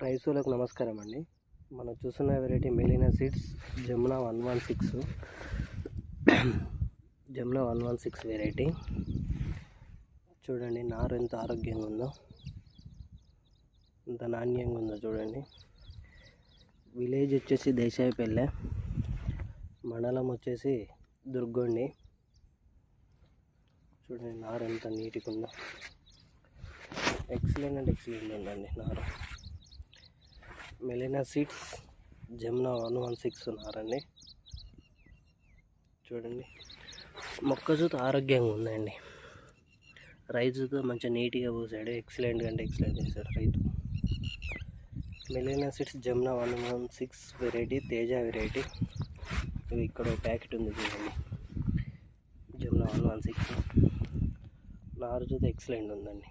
రైతులకు నమస్కారం అండి. మనం చూస్తున్న variety మెలీనా seeds Jamuna 116 Jamuna 116 variety. చూడండి నారు ఎంత ఆరోగ్యంగా ఉందో, ఎంత నాణ్యంగా ఉందో చూడండి. విలేజ్ వచ్చేసి దేశాయిపల్లె, మండలం వచ్చేసి దుర్గొండి. చూడండి నారు ఎంత నీట్గా ఉందో, ఎక్సలెంట్ ఉందండి నారు. మెలీనా సీడ్స్ జమునా 116 నారండి. చూడండి మొక్కజొత్త ఆరోగ్యంగా ఉందండి. రైతుతో మంచిగా నీట్గా పూసాడు, ఎక్సలెంట్ అంటే ఎక్సలెంట్ చేశాడు రైతు. మెలీనా seeds Jamuna 116 variety, Teja variety. ఇది ఇక్కడ ప్యాకెట్ ఉంది చూడండి, జమునా 116 నారు చూస్తే ఎక్సలెంట్ ఉందండి.